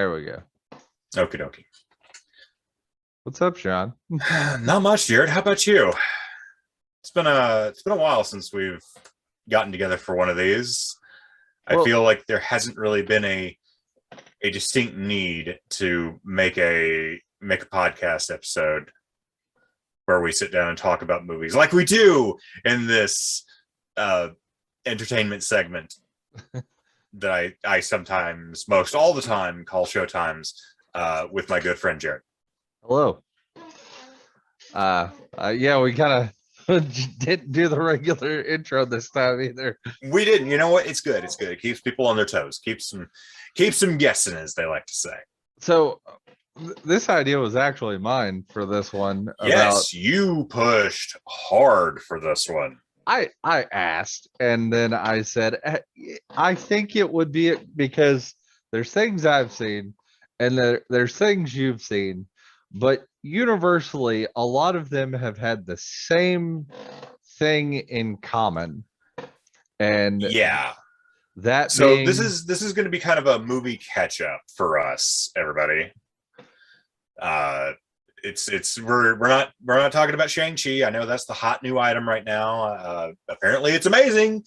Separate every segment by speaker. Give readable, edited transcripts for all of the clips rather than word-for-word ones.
Speaker 1: There we go.
Speaker 2: Okie dokie.
Speaker 1: What's up, Sean?
Speaker 2: Not much, Jared. How about you? It's been a while since we've gotten together for one of these. I
Speaker 1: Well,
Speaker 2: feel like there hasn't really been a distinct need to make a podcast episode where we sit down and talk about movies like we do in this uh, entertainment segment that I sometimes, most all the time, call Showtimes with my good friend Jared.
Speaker 1: hello. Yeah, we kind of didn't do the regular intro this time either.
Speaker 2: We didn't. You know what? It's good. It's good. It keeps people on their toes. Keeps them guessing, as they like to say.
Speaker 1: So, this idea was actually mine for this one.
Speaker 2: Yes, you pushed hard for this one.
Speaker 1: I asked, and then I said, I think it would be because there's things I've seen, and there's things you've seen, but universally, a lot of them have had the same thing in common, and
Speaker 2: Yeah.
Speaker 1: that
Speaker 2: So
Speaker 1: being
Speaker 2: this is going to be kind of a movie catch up for us, everybody. We're not talking about Shang-Chi. I know that's the hot new item right now. Apparently, it's amazing.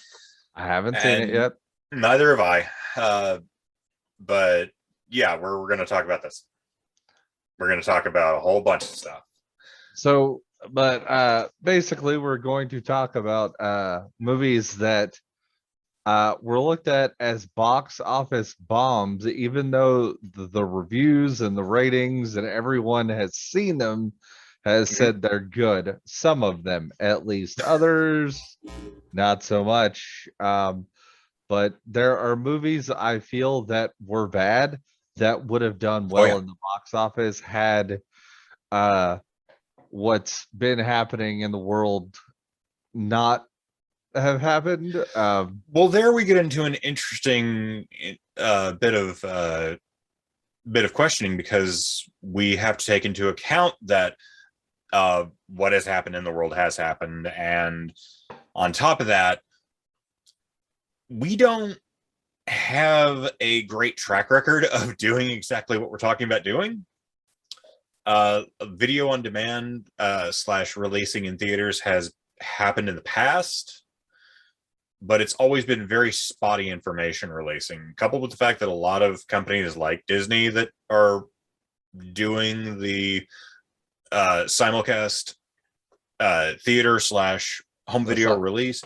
Speaker 1: I haven't seen it yet.
Speaker 2: Neither have I. But yeah, we're going to talk about this. We're going to talk about a whole bunch of stuff.
Speaker 1: So, but basically, we're going to talk about movies that were looked at as box office bombs, even though the reviews and the ratings and everyone has seen them, has said they're good. Some of them, at least. Others, not so much. But there are movies I feel that were bad that would have done well in the box office had what's been happening in the world not have happened.
Speaker 2: Well, there we get into an interesting bit of questioning, because we have to take into account that what has happened in the world has happened, and on top of that, we don't have a great track record of doing exactly what we're talking about doing. Video on demand slash releasing in theaters has happened in the past, but it's always been very spotty information releasing, coupled with the fact that a lot of companies like Disney that are doing the simulcast theater slash home video release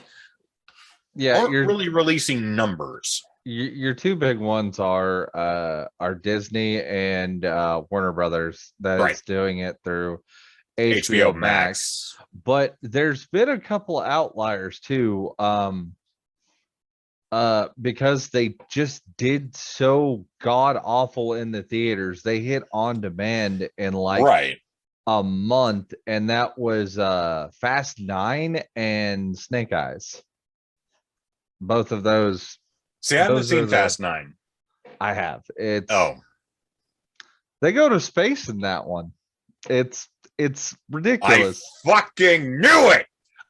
Speaker 2: aren't really releasing numbers.
Speaker 1: Your two big ones are Disney and Warner Brothers that is doing it through HBO Max. But there's been a couple outliers too. Because they just did so god awful in the theaters, they hit on demand in like a month, and that was Fast 9 and Snake Eyes. Both of those.
Speaker 2: See, I haven't seen Fast 9.
Speaker 1: I have. They go to space in that one. It's ridiculous.
Speaker 2: I fucking knew it.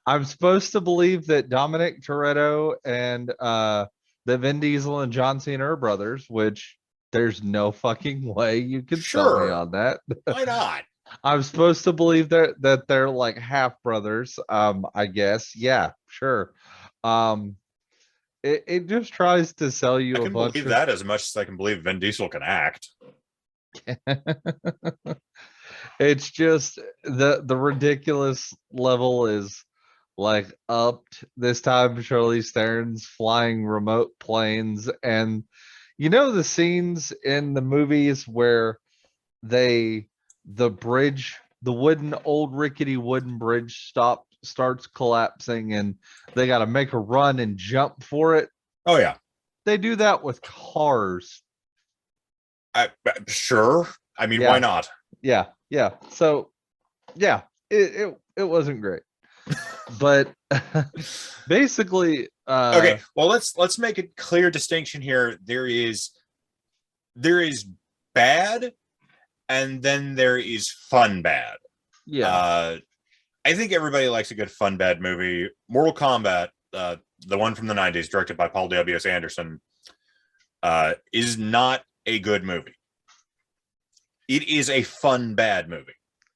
Speaker 1: I'm supposed to believe that Dominic Toretto and the Vin Diesel and John Cena are brothers, which there's no fucking way you could sell me on that.
Speaker 2: Why not?
Speaker 1: I'm supposed to believe that they're like half brothers. I guess. Yeah, sure. It just tries to sell you
Speaker 2: a bunch. I can believe that as much as I can believe Vin Diesel can act.
Speaker 1: It's just the ridiculous level is like upped this time. Charlize Theron's flying remote planes, and you know the scenes in the movies where the bridge, the old rickety wooden bridge starts collapsing, and they got to make a run and jump for it.
Speaker 2: Oh yeah,
Speaker 1: they do that with cars.
Speaker 2: Sure. I mean, why not?
Speaker 1: Yeah. So, yeah, it wasn't great. But basically,
Speaker 2: okay, well, let's make a clear distinction here. There is bad, and then there is fun bad.
Speaker 1: Yeah.
Speaker 2: I think everybody likes a good fun bad movie. Mortal Kombat, the one from the 90s, directed by Paul W.S. Anderson, is not a good movie. It is a fun bad movie.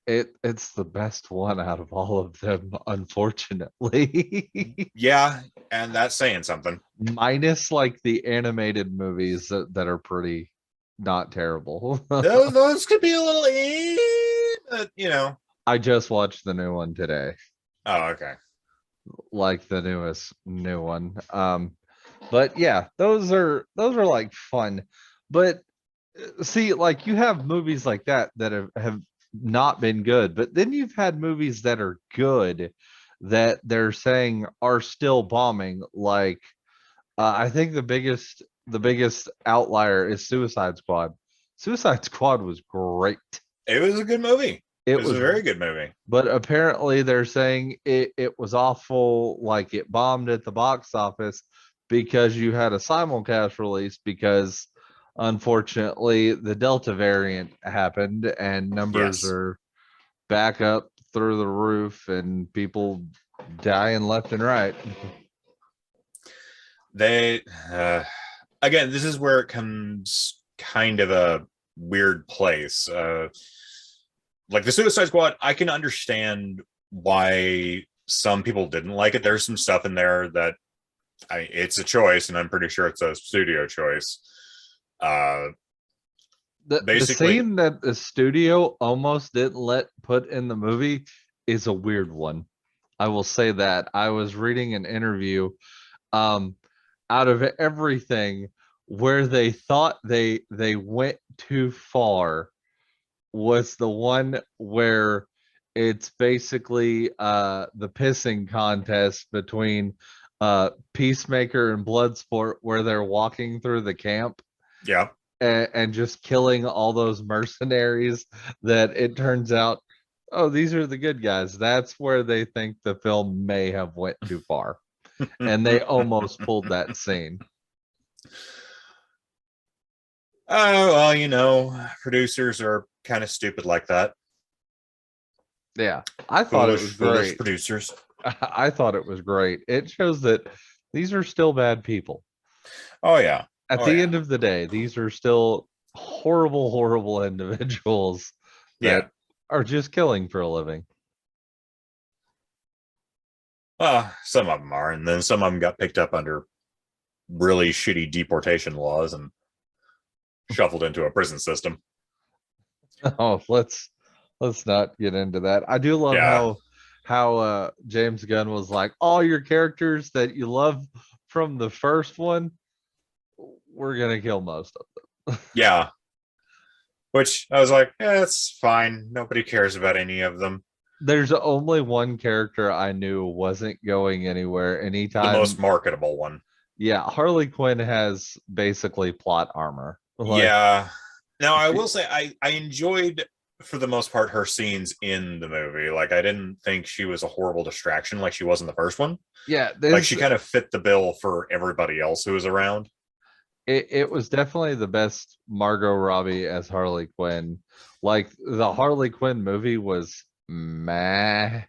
Speaker 1: It's the best one out of all of them, unfortunately.
Speaker 2: Yeah, and that's saying something.
Speaker 1: Minus like the animated movies that are pretty not terrible.
Speaker 2: Those could be a little, but.
Speaker 1: I just watched the new one today,
Speaker 2: Oh, okay.
Speaker 1: like the newest new one. But yeah, those are like fun. But see, like you have movies like that have not been good, but then you've had movies that are good that they're saying are still bombing. Like I think the biggest outlier is Suicide Squad. Suicide Squad was great.
Speaker 2: It was a good movie. It
Speaker 1: It
Speaker 2: was a
Speaker 1: was,
Speaker 2: very good movie.
Speaker 1: but apparently they're saying it was awful, like it bombed at the box office because you had a simulcast release because unfortunately the Delta variant happened and numbers
Speaker 2: Yes.
Speaker 1: are back up through the roof and people dying left and right.
Speaker 2: They again, this is where it comes kind of a weird place. Like the Suicide Squad, I can understand why some people didn't like it. There's some stuff in there that it's a choice, and I'm pretty sure it's a studio choice.
Speaker 1: The
Speaker 2: Basically,
Speaker 1: scene that the studio almost didn't let put in the movie is a weird one. I will say that. I was reading an interview, um out of everything where they thought they went too far was the one where it's basically the pissing contest between Peacemaker and Bloodsport where they're walking through the camp
Speaker 2: yeah.
Speaker 1: and just killing all those mercenaries that it turns out, oh, these are the good guys. That's where they think the film may have went too far. And they almost pulled that scene.
Speaker 2: Well, producers are kind of stupid like that.
Speaker 1: Yeah, I thought it was
Speaker 2: Foolish
Speaker 1: great.
Speaker 2: producers.
Speaker 1: I thought it was great. It shows that these are still bad people.
Speaker 2: Oh yeah.
Speaker 1: At
Speaker 2: Oh
Speaker 1: the
Speaker 2: yeah.
Speaker 1: end of the day, these are still horrible, horrible individuals
Speaker 2: Yeah.
Speaker 1: that are just killing for a living.
Speaker 2: Some of them are, and then some of them got picked up under really shitty deportation laws and shuffled into a prison system.
Speaker 1: Oh, let's not get into that. I do love
Speaker 2: Yeah.
Speaker 1: how James Gunn was like, all your characters that you love from the first one, we're gonna kill most of them.
Speaker 2: Yeah. Which I was like, yeah, it's fine. Nobody cares about any of them.
Speaker 1: There's only one character I knew wasn't going anywhere
Speaker 2: The most
Speaker 1: anytime.
Speaker 2: marketable one.
Speaker 1: Yeah, Harley Quinn has basically plot armor. Like
Speaker 2: Yeah. Now I will
Speaker 1: she,
Speaker 2: say I enjoyed for the most part her scenes in the movie. Like I didn't think she was a horrible distraction like she was in the first one.
Speaker 1: yeah,
Speaker 2: Like
Speaker 1: this
Speaker 2: she kind of fit the bill for everybody else who was around.
Speaker 1: it was definitely the best Margot Robbie as Harley Quinn. Like the Harley Quinn movie was meh.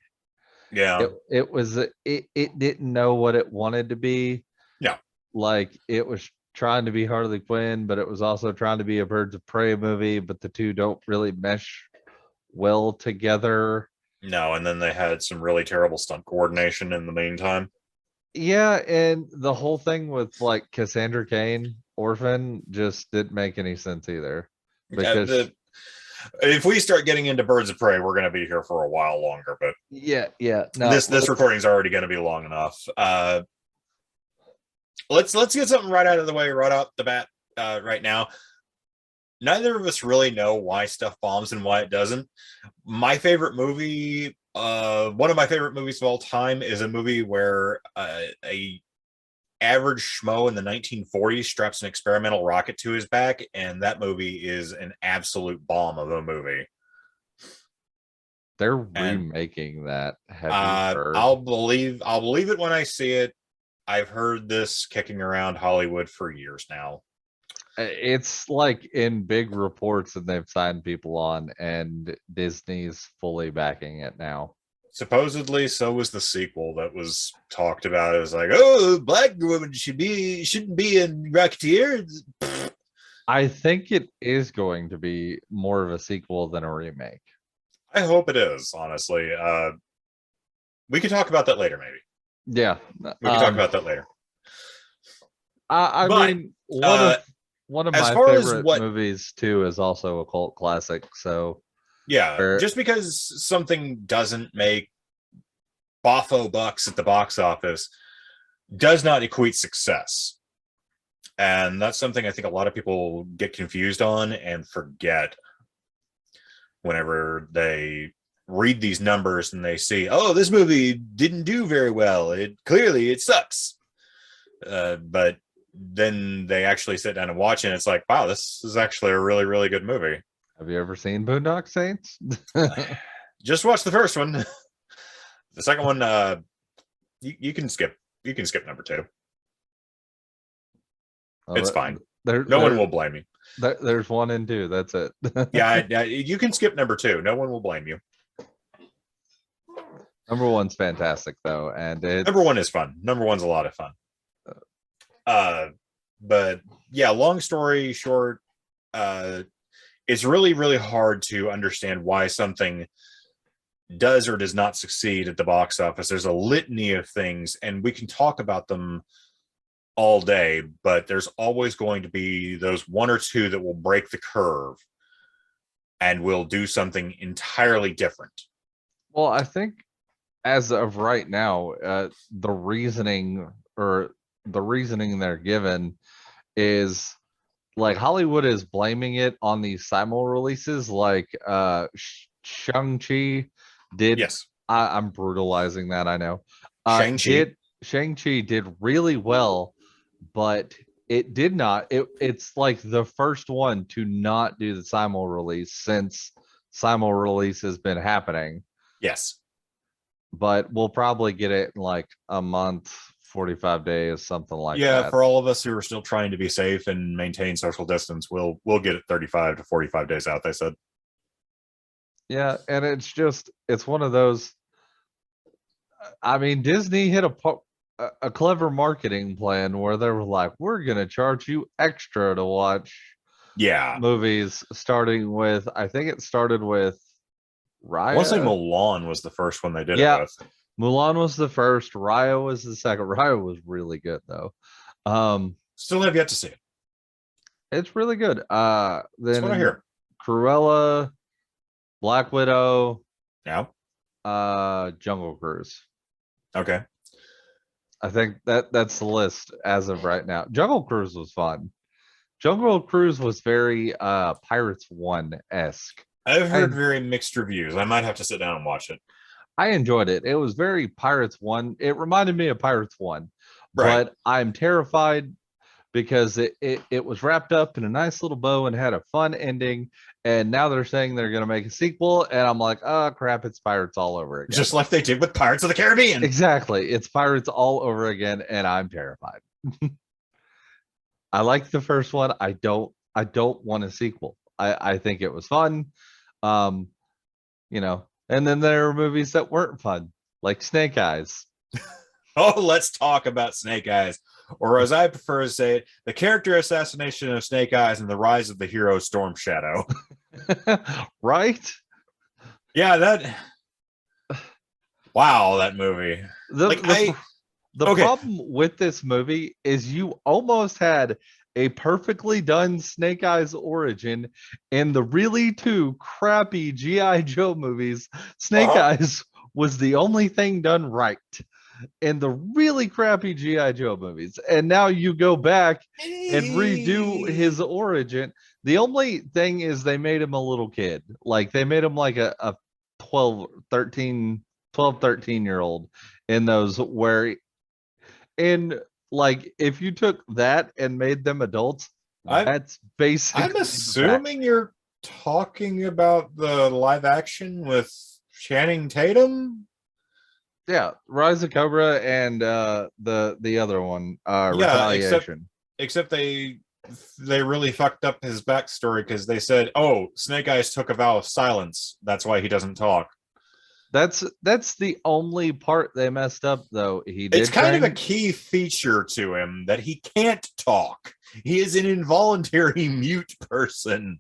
Speaker 2: Yeah.
Speaker 1: It didn't know what it wanted to be.
Speaker 2: Yeah.
Speaker 1: Like it was trying to be Harley Quinn, but it was also trying to be a Birds of Prey movie, but the two don't really mesh well together.
Speaker 2: No, and then they had some really terrible stunt coordination in the meantime.
Speaker 1: Yeah, and the whole thing with like Cassandra Cain, Orphan, just didn't make any sense either. Because
Speaker 2: If we start getting into Birds of Prey, we're going to be here for a while longer. But
Speaker 1: yeah, no,
Speaker 2: this recording is already going to be long enough. Let's get something right out of the way, right out the bat, right now. Neither of us really know why stuff bombs and why it doesn't. My favorite movie, one of my favorite movies of all time, is a movie where a average schmo in the 1940s straps an experimental rocket to his back, and that movie is an absolute bomb of a movie.
Speaker 1: they're
Speaker 2: And
Speaker 1: remaking that. Have you heard?
Speaker 2: I'll believe it when I see it. I've heard this kicking around Hollywood for years now.
Speaker 1: It's like in big reports and they've signed people on, and Disney's fully backing it now.
Speaker 2: Supposedly, so was the sequel that was talked about. It was like, oh, black women shouldn't be in Rocketeer.
Speaker 1: I think it is going to be more of a sequel than a remake.
Speaker 2: I hope it is, honestly. We could talk about that later, maybe.
Speaker 1: Yeah.
Speaker 2: We could talk about that later.
Speaker 1: I
Speaker 2: But
Speaker 1: mean,
Speaker 2: uh,
Speaker 1: one of
Speaker 2: as
Speaker 1: my
Speaker 2: far as
Speaker 1: favorite
Speaker 2: what,
Speaker 1: movies too is also a cult classic. So,
Speaker 2: yeah,
Speaker 1: or,
Speaker 2: just because something doesn't make boffo bucks at the box office does not equate success. And that's something I think a lot of people get confused on and forget whenever they read these numbers and they see, oh, this movie didn't do very well. It sucks. But then they actually sit down and watch it, and it's like, wow, this is actually a really, really good movie.
Speaker 1: have you ever seen Boondock Saints?
Speaker 2: Just watch the first one. The second one, you can skip. You can skip number 2. It's fine. No one will blame you.
Speaker 1: There's 1 and 2. That's it.
Speaker 2: Yeah, you can skip number 2. No one will blame you.
Speaker 1: Number 1's fantastic though, and
Speaker 2: number 1 is fun. Number 1's a lot of fun. But yeah, long story short, it's really, really hard to understand why something does or does not succeed at the box office. There's a litany of things, and we can talk about them all day, but there's always going to be those 1 or 2 that will break the curve and will do something entirely different.
Speaker 1: Well, I think as of right now, the reasoning they're given is like Hollywood is blaming it on these simul releases, like Shang-Chi did.
Speaker 2: Yes.
Speaker 1: I'm brutalizing that, I know. Shang-Chi did really well, but it did not. It's like the first one to not do the simul release since simul release has been happening.
Speaker 2: Yes.
Speaker 1: But we'll probably get it in like a month, 45 days, something like that.
Speaker 2: Yeah, for all of us who are still trying to be safe and maintain social distance, we'll get it 35 to 45 days out, they said.
Speaker 1: Yeah, and it's one of those. I mean, Disney hit a clever marketing plan where they were like, we're gonna charge you extra to watch movies, starting with, I think it started with Raya.
Speaker 2: I want to say Mulan was the first one they did it with.
Speaker 1: Mulan was the first. Raya was the second. Raya was really good though.
Speaker 2: Still have yet to see it.
Speaker 1: It's really good. Then
Speaker 2: that's what I hear.
Speaker 1: Cruella, Black Widow.
Speaker 2: Yeah.
Speaker 1: Jungle Cruise.
Speaker 2: Okay.
Speaker 1: I think that's the list as of right now. Jungle Cruise was fun. Jungle Cruise was very Pirates 1-esque.
Speaker 2: I've heard very mixed reviews. I might have to sit down and watch it.
Speaker 1: I enjoyed it. It was very Pirates 1. It reminded me of Pirates 1. Right. But I'm terrified because it was wrapped up in a nice little bow and had a fun ending. And now they're saying they're going to make a sequel. And I'm like, oh, crap, it's Pirates all over again.
Speaker 2: Just like they did with Pirates of the Caribbean.
Speaker 1: Exactly. It's Pirates all over again. And I'm terrified. I like the first one. I don't want a sequel. I think it was fun. And then there are movies that weren't fun, like Snake Eyes.
Speaker 2: Oh, let's talk about Snake Eyes. Or as I prefer to say it, the character assassination of Snake Eyes and the rise of the hero Storm Shadow.
Speaker 1: Right?
Speaker 2: Yeah, wow, that movie.
Speaker 1: The problem with this movie is you almost had a perfectly done Snake Eyes origin in the really 2 crappy G.I. Joe movies. Snake Eyes was the only thing done right in the really crappy G.I. Joe movies. And now you go back and redo his origin. The only thing is they made him a little kid. Like they made him like a 12, 13-year-old in those where like if you took that and made them adults, that's basically.
Speaker 2: I'm assuming you're talking about the live action with Channing Tatum.
Speaker 1: Yeah, Rise of Cobra and the other one, Retaliation.
Speaker 2: Except they really fucked up his backstory because they said, "Oh, Snake Eyes took a vow of silence. That's why he doesn't talk."
Speaker 1: That's the only part they messed up, though. He did
Speaker 2: It's kind of a
Speaker 1: train.
Speaker 2: key feature to him that he can't talk. He is an involuntary mute person.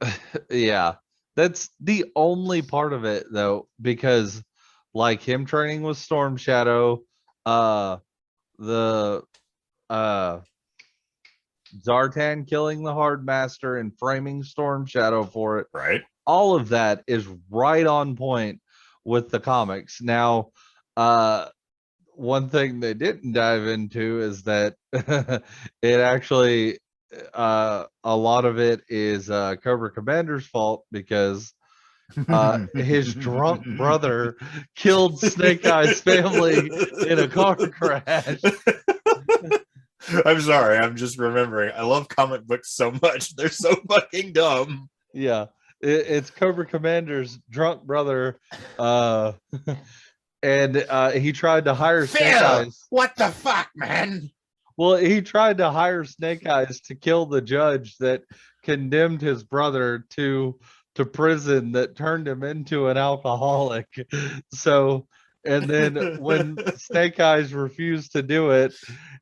Speaker 1: Yeah, that's the only part of it, though, because like him training with Storm Shadow, the uh Zartan killing the Hard Master and framing Storm Shadow for it,
Speaker 2: Right?
Speaker 1: all of that is right on point with the comics. Now, uh one thing they didn't dive into is that it actually a lot of it is Cobra Commander's fault because his drunk brother killed Snake Eyes family in a car crash.
Speaker 2: I'm sorry. I'm just remembering. I love comic books so much. They're so fucking dumb.
Speaker 1: Yeah, it's Cobra Commander's drunk brother, uh and he tried to hire Snake
Speaker 2: Phil,
Speaker 1: Eyes.
Speaker 2: what the fuck, man?
Speaker 1: Well, he tried to hire Snake Eyes to kill the judge that condemned his brother to prison that turned him into an alcoholic. So, and then when Snake Eyes refused to do it,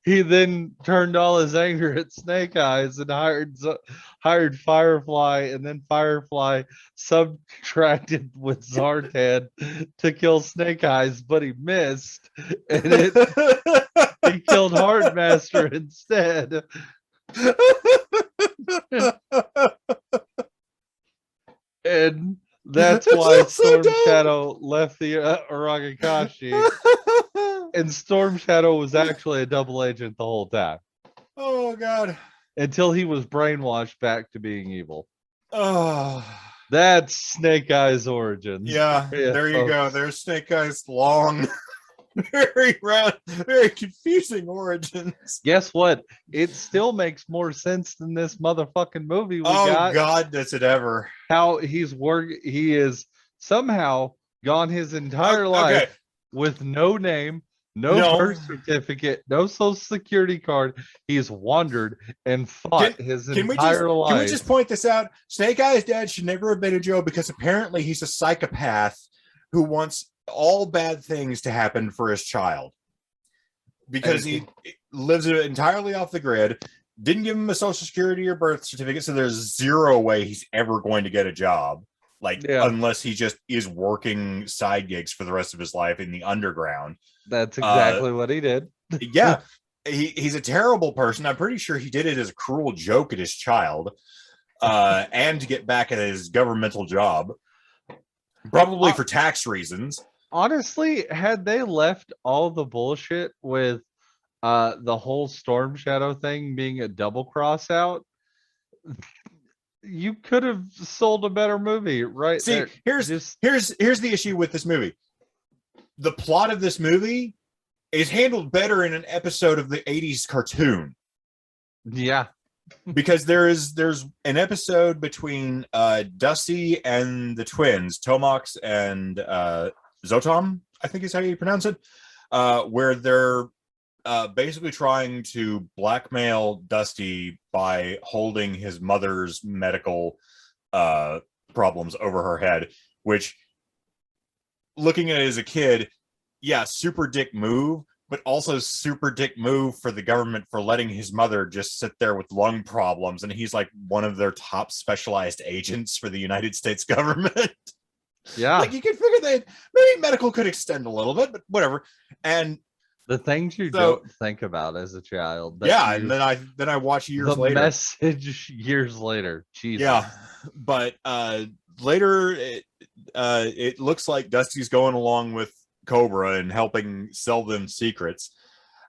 Speaker 1: he then turned all his anger at Snake Eyes and hired Firefly, and then Firefly subtracted with Zartan to kill Snake Eyes, but he missed, and he killed Hardmaster instead. And that's why Storm Shadow left the Aragakashi. And Storm Shadow was actually a double agent the whole time
Speaker 2: Oh god.
Speaker 1: until he was brainwashed back to being evil.
Speaker 2: Oh.
Speaker 1: That's Snake Eyes origins.
Speaker 2: Yeah, there you go. There's Snake Eyes' long, very round, very confusing origins.
Speaker 1: Guess what? It still makes more sense than this motherfucking movie we got.
Speaker 2: God, does it ever?
Speaker 1: How he is somehow gone his entire life with no name, no birth certificate, no social security card. He's wandered and fought his entire life.
Speaker 2: Can we just point this out? Snake Eyes' dad should never have been a Joe because apparently he's a psychopath who wants all bad things to happen for his child. Because he lives entirely off the grid, didn't give him a social security or birth certificate, so there's zero way he's ever going to get a job. Unless he just is working side gigs for the rest of his life in the underground.
Speaker 1: That's exactly what he did.
Speaker 2: Yeah. He's a terrible person. I'm pretty sure he did it as a cruel joke at his child and to get back at his governmental job, probably for tax reasons.
Speaker 1: Honestly, had they left all the bullshit with the whole Storm Shadow thing being a double cross out, you could have sold a better movie, right?
Speaker 2: See, here's the issue with this movie. The plot of this movie is handled better in an episode of the 80s cartoon.
Speaker 1: Yeah.
Speaker 2: Because there's an episode between Dusty and the twins, Tomox and Zotom, I think is how you pronounce it, where they're basically trying to blackmail Dusty by holding his mother's medical problems over her head, which, looking at it as a kid, yeah, super dick move, but also super dick move for the government for letting his mother just sit there with lung problems, and he's like one of their top specialized agents for the United States government.
Speaker 1: Yeah.
Speaker 2: Like, you could figure that maybe medical could extend a little bit, but whatever. And
Speaker 1: the things you don't think about as a child.
Speaker 2: Yeah, and then I watch years later.
Speaker 1: The message years later. Jesus.
Speaker 2: Yeah, but later it looks like Dusty's going along with Cobra and helping sell them secrets.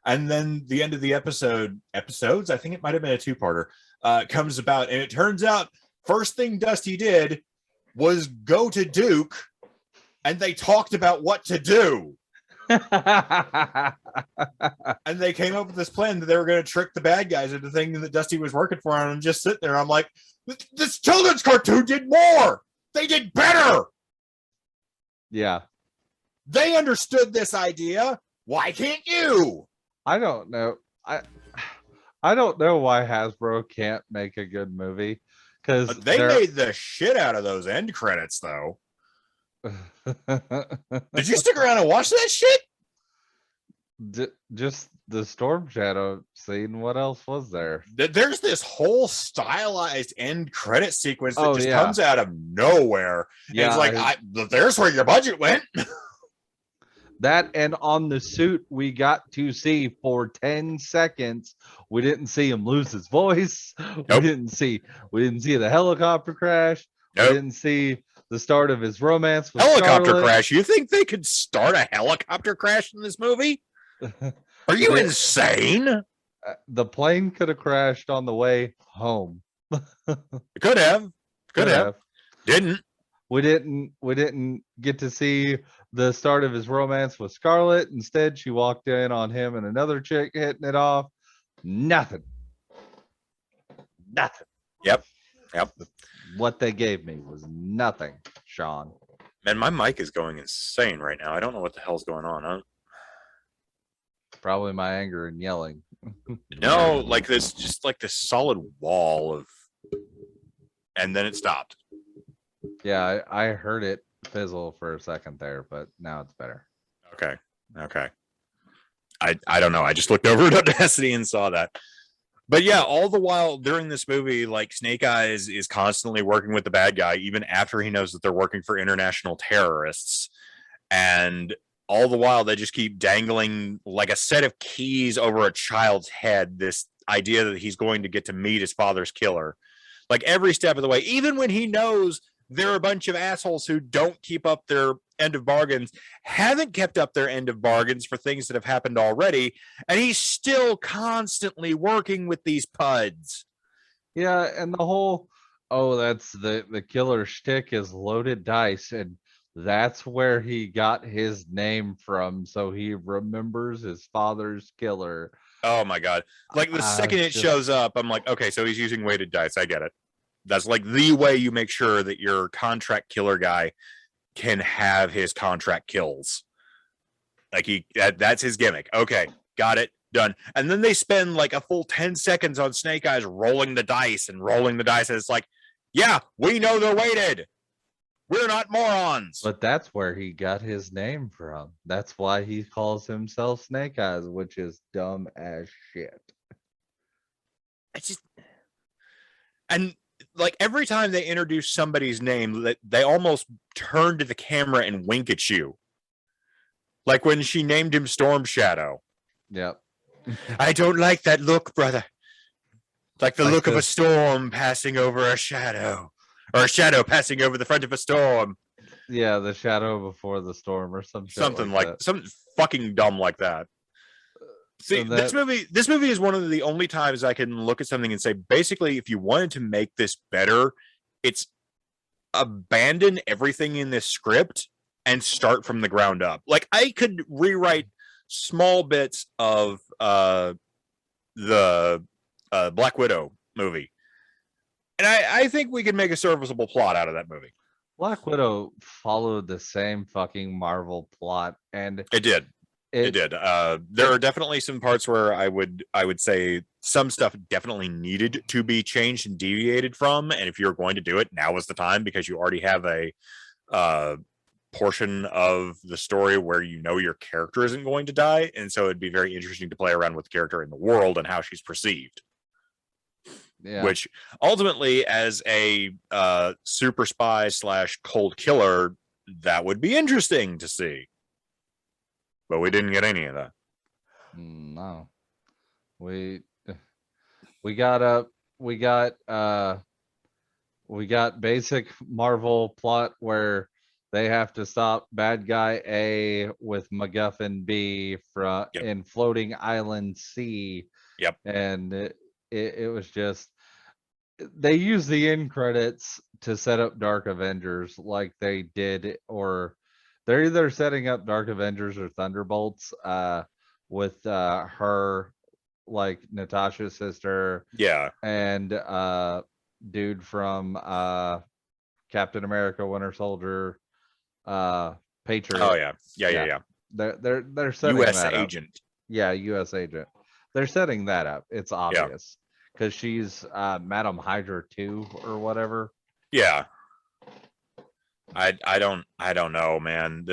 Speaker 2: And then the end of the episodes, I think it might have been a two-parter, comes about, and it turns out first thing Dusty did was go to Duke, and they talked about what to do. And they came up with this plan that they were going to trick the bad guys into thinking that Dusty was working for him, and just sit there. I'm like, this children's cartoon did more. They did better.
Speaker 1: Yeah.
Speaker 2: They understood this idea. Why can't you?
Speaker 1: I don't know. I don't know why Hasbro can't make a good movie, because
Speaker 2: they made the shit out of those end credits, though. Did you stick around and watch that shit?
Speaker 1: Just the storm shadow scene. What else was there?
Speaker 2: There's this whole stylized end credit sequence that
Speaker 1: Oh,
Speaker 2: just
Speaker 1: yeah.
Speaker 2: comes out of nowhere.
Speaker 1: Yeah,
Speaker 2: and it's like, there's where your budget went.
Speaker 1: that and on the suit we got to see for 10 seconds. We didn't see him lose his voice.
Speaker 2: Nope.
Speaker 1: We didn't see the helicopter crash.
Speaker 2: Nope.
Speaker 1: We didn't see the start of his romance with
Speaker 2: Helicopter
Speaker 1: Scarlett.
Speaker 2: crash. You think they could start a helicopter crash in this movie? Are you insane?
Speaker 1: The plane could have crashed on the way home.
Speaker 2: It could have. Didn't.
Speaker 1: We didn't get to see the start of his romance with Scarlett. Instead, she walked in on him and another chick hitting it off. Nothing.
Speaker 2: Yep.
Speaker 1: What they gave me was nothing, Sean.
Speaker 2: Man, my mic is going insane right now. I don't know what the hell's going on. Huh?
Speaker 1: Probably my anger and yelling.
Speaker 2: No, like this, just like this solid wall of, and then it stopped.
Speaker 1: Yeah, I heard it fizzle for a second there, but now it's better.
Speaker 2: Okay. I don't know. I just looked over at Audacity and saw that. But yeah, all the while during this movie, like Snake Eyes is constantly working with the bad guy, even after he knows that they're working for international terrorists. And all the while, they just keep dangling like a set of keys over a child's head. This idea that he's going to get to meet his father's killer, like every step of the way, even when he knows they're a bunch of assholes who don't keep up their end of bargains, haven't kept up their end of bargains for things that have happened already, and he's still constantly working with these puds.
Speaker 1: Yeah, and the whole, that's the killer shtick is loaded dice, and that's where he got his name from, so he remembers his father's killer.
Speaker 2: Oh my god. Like the second it shows up, I'm like, okay, so he's using weighted dice. I get it. That's like the way you make sure that your contract killer guy can have his contract kills. Like that's his gimmick. Okay, got it, done. And then they spend like a full 10 seconds on Snake Eyes rolling the dice. And it's like, yeah, we know they're weighted. We're not morons.
Speaker 1: But that's where he got his name from. That's why he calls himself Snake Eyes, which is dumb as shit.
Speaker 2: And like every time they introduce somebody's name, that they almost turn to the camera and wink at you. Like when she named him Storm Shadow.
Speaker 1: Yep.
Speaker 2: I don't like that look, brother. Like the look of a storm passing over a shadow. Or a shadow passing over the front of a storm.
Speaker 1: Yeah, the shadow before the storm or something
Speaker 2: like that. Something fucking dumb like that. See, this movie is one of the only times I can look at something and say, basically, if you wanted to make this better, it's abandon everything in this script and start from the ground up. Like I could rewrite small bits of the Black Widow movie. And I think we could make a serviceable plot out of that movie.
Speaker 1: Black Widow followed the same fucking Marvel plot, and
Speaker 2: it did. It did. There are definitely some parts where I would say some stuff definitely needed to be changed and deviated from. And if you're going to do it, now is the time, because you already have a portion of the story where you know your character isn't going to die. And so it'd be very interesting to play around with the character in the world and how she's perceived. Yeah. Which ultimately, as a super spy / cold killer, that would be interesting to see. But we didn't get any of that.
Speaker 1: No, we got basic Marvel plot where they have to stop bad guy A with MacGuffin B from in floating island C.
Speaker 2: Yep.
Speaker 1: And it was just, they use the end credits to set up Dark Avengers like they did, or they're either setting up Dark Avengers or Thunderbolts with her, like Natasha's sister.
Speaker 2: Yeah.
Speaker 1: And dude from Captain America, Winter Soldier, Patriot.
Speaker 2: Oh yeah.
Speaker 1: They're setting
Speaker 2: U.S.
Speaker 1: that
Speaker 2: agent.
Speaker 1: Up. Yeah, U.S. agent. They're setting that up. It's obvious because she's Madam Hydra 2 or whatever.
Speaker 2: Yeah. I don't know, man.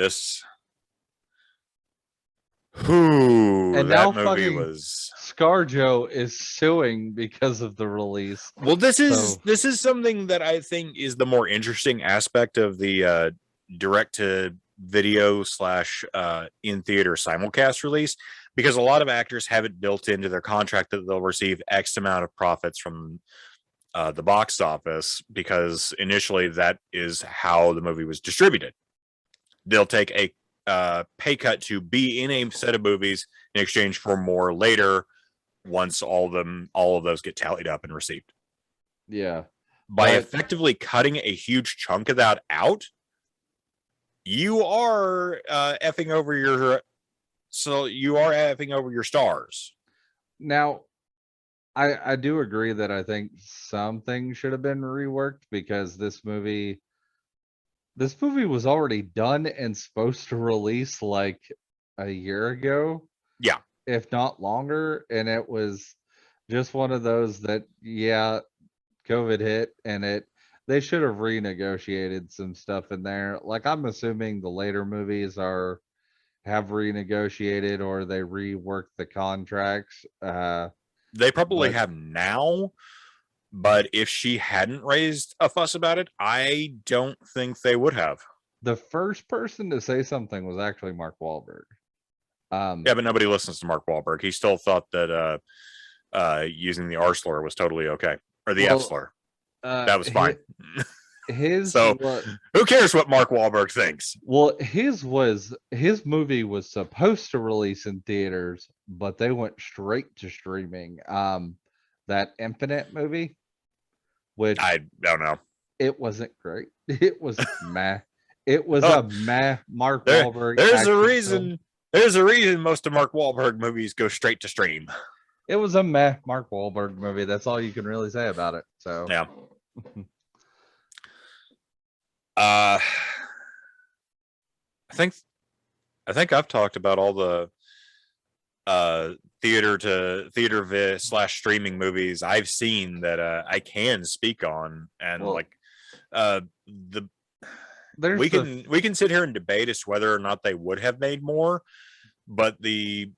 Speaker 2: Whoo,
Speaker 1: And now
Speaker 2: that movie
Speaker 1: fucking
Speaker 2: was.
Speaker 1: ScarJo is suing because of the release.
Speaker 2: Well,
Speaker 1: So
Speaker 2: this is something that I think is the more interesting aspect of the direct to video slash in theater simulcast release, because a lot of actors have it built into their contract that they'll receive X amount of profits from the box office, because initially that is how the movie was distributed. They'll take a pay cut to be in a set of movies in exchange for more later, once all of those get tallied up and received.
Speaker 1: yeah.
Speaker 2: By
Speaker 1: But
Speaker 2: effectively cutting a huge chunk of that out, you are effing over your stars.
Speaker 1: now I do agree that I think some things should have been reworked because this movie was already done and supposed to release like a year ago,
Speaker 2: Yeah,
Speaker 1: if not longer, and it was just one of those that yeah, COVID hit and they should have renegotiated some stuff in there. Like I'm assuming the later movies have renegotiated or they reworked the contracts.
Speaker 2: they probably
Speaker 1: But
Speaker 2: have now. But if she hadn't raised a fuss about it, I don't think they would have.
Speaker 1: the first person to say something was actually Mark Wahlberg.
Speaker 2: Yeah, but nobody listens to Mark Wahlberg. He still thought that using the R slur was totally okay, or the F
Speaker 1: Well,
Speaker 2: slur. That was fine.
Speaker 1: his
Speaker 2: So
Speaker 1: what?
Speaker 2: who cares what Mark Wahlberg thinks?
Speaker 1: Well, his movie was supposed to release in theaters, but they went straight to streaming. That Infinite movie, which
Speaker 2: I don't know.
Speaker 1: it wasn't great. It was meh. It was
Speaker 2: Oh,
Speaker 1: a meh Mark
Speaker 2: there,
Speaker 1: Wahlberg
Speaker 2: there's a
Speaker 1: action film.
Speaker 2: reason. There's a reason most of Mark Wahlberg movies go straight to stream.
Speaker 1: It was a meh Mark Wahlberg movie. That's all you can really say about it. So
Speaker 2: Yeah. Uh, I think I've talked about all the theater to theater slash streaming movies I've seen that I can speak on, and
Speaker 1: well,
Speaker 2: like the
Speaker 1: there's the
Speaker 2: we can sit here and debate as to whether or not they would have made more, but the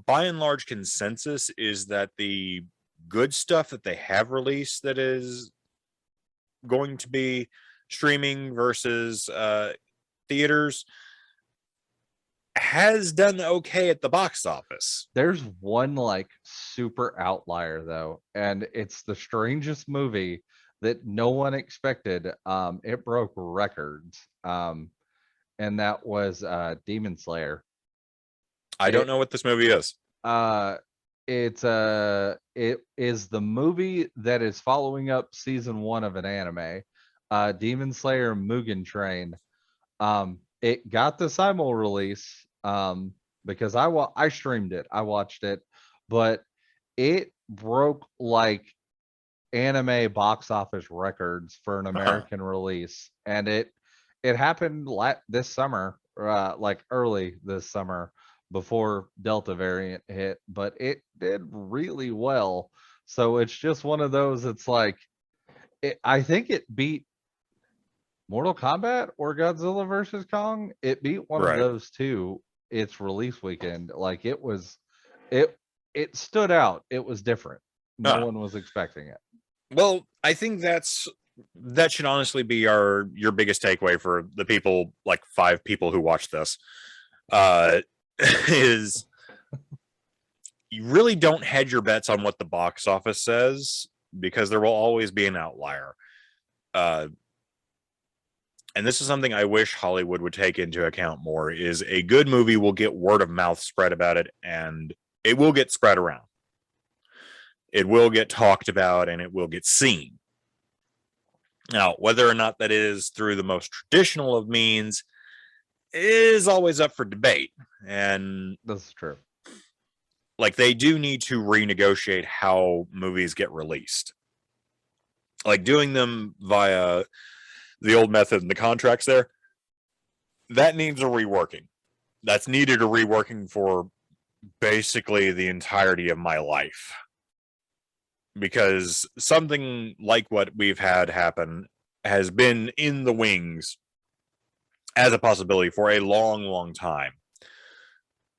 Speaker 2: by and large consensus is that the good stuff that they have released that is going to be streaming versus theaters has done okay at the box office.
Speaker 1: there's one like super outlier though, and it's the strangest movie that no one expected. It broke records. And that was Demon Slayer.
Speaker 2: I don't
Speaker 1: It
Speaker 2: know what this movie is.
Speaker 1: uh it is the movie that is following up season 1 of an anime, Demon Slayer Mugen Train. It got the simul release because I streamed it, I watched it, but it broke like anime box office records for an
Speaker 2: Huh.
Speaker 1: American release, and it happened this summer, like early this summer before Delta variant hit, but it did really well. So it's just one of those. It's like I think it beat Mortal Kombat or Godzilla versus Kong. It beat one of
Speaker 2: Right.
Speaker 1: those two. Its release weekend, like it it stood out. It was different. No
Speaker 2: Huh.
Speaker 1: one was expecting it.
Speaker 2: Well, I think that should honestly be your biggest takeaway for the people, like 5 people who watch this. Uh, is you really don't hedge your bets on what the box office says, because there will always be an outlier. Uh, and this is something I wish Hollywood would take into account more, is a good movie will get word of mouth spread about it, and it will get spread around. It will get talked about, and it will get seen. Now, whether or not that is through the most traditional of means is always up for debate. And
Speaker 1: That's true.
Speaker 2: like, they do need to renegotiate how movies get released. Like, doing them via the old method and the contracts there, that needs a reworking. That's needed a reworking for basically the entirety of my life. Because something like what we've had happen has been in the wings as a possibility for a long, long time.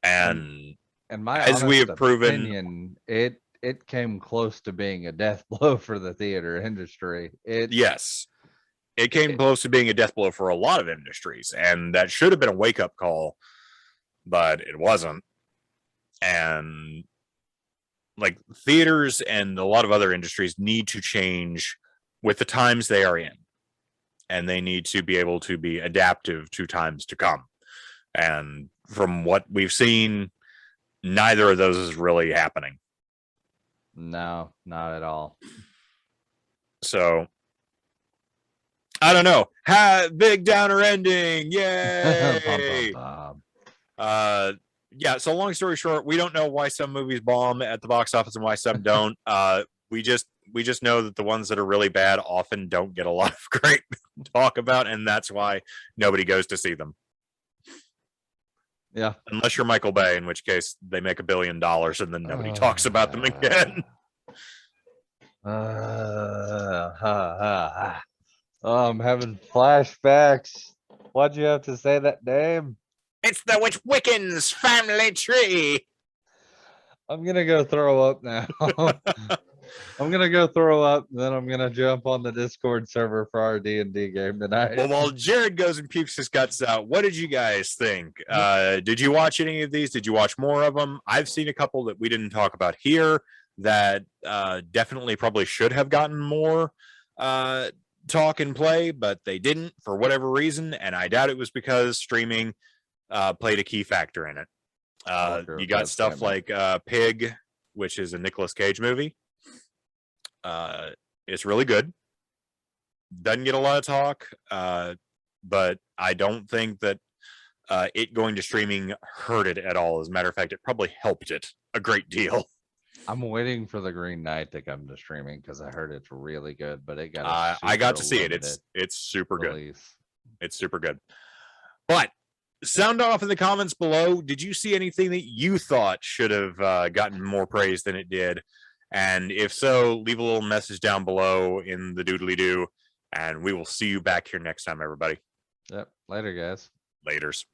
Speaker 2: And
Speaker 1: in my
Speaker 2: as we have proven,
Speaker 1: opinion, it came close to being a death blow for the theater industry.
Speaker 2: Yes, it came close to being a death blow for a lot of industries, and that should have been a wake-up call, but it wasn't. And like theaters and a lot of other industries need to change with the times they are in, and they need to be able to be adaptive to times to come. And from what we've seen, neither of those is really happening.
Speaker 1: No, not at all.
Speaker 2: So I don't know. Big downer ending. Yay.
Speaker 1: Bum, bum.
Speaker 2: Yeah, so long story short, we don't know why some movies bomb at the box office and why some don't. We just know that the ones that are really bad often don't get a lot of great talk about, and that's why nobody goes to see them.
Speaker 1: Yeah.
Speaker 2: Unless you're Michael Bay, in which case they make $1 billion and then nobody talks about them again.
Speaker 1: Oh, I'm having flashbacks. Why'd you have to say that name?
Speaker 2: It's the Witwickens family tree.
Speaker 1: I'm gonna go throw up now. I'm gonna go throw up, and then I'm gonna jump on the Discord server for our D&D game tonight.
Speaker 2: Well, while Jared goes and pukes his guts out, what did you guys think? Did you watch any of these? Did you watch more of them? I've seen a couple that we didn't talk about here that definitely probably should have gotten more talk and play, but they didn't for whatever reason, and I doubt it was because streaming played a key factor in it. You got stuff like Pig, which is a Nicolas Cage movie. It's really good. Doesn't get a lot of talk, but I don't think that it going to streaming hurt it at all. As a matter of fact, it probably helped it a great deal.
Speaker 1: I'm waiting for the Green Knight to come to streaming because I heard it's really good, but it got
Speaker 2: I got to see it. It's super good. It's super good. But sound off in the comments below. Did you see anything that you thought should have gotten more praise than it did? And if so, leave a little message down below in the doodly-doo, and we will see you back here next time, everybody.
Speaker 1: Yep. Later, guys.
Speaker 2: Laters.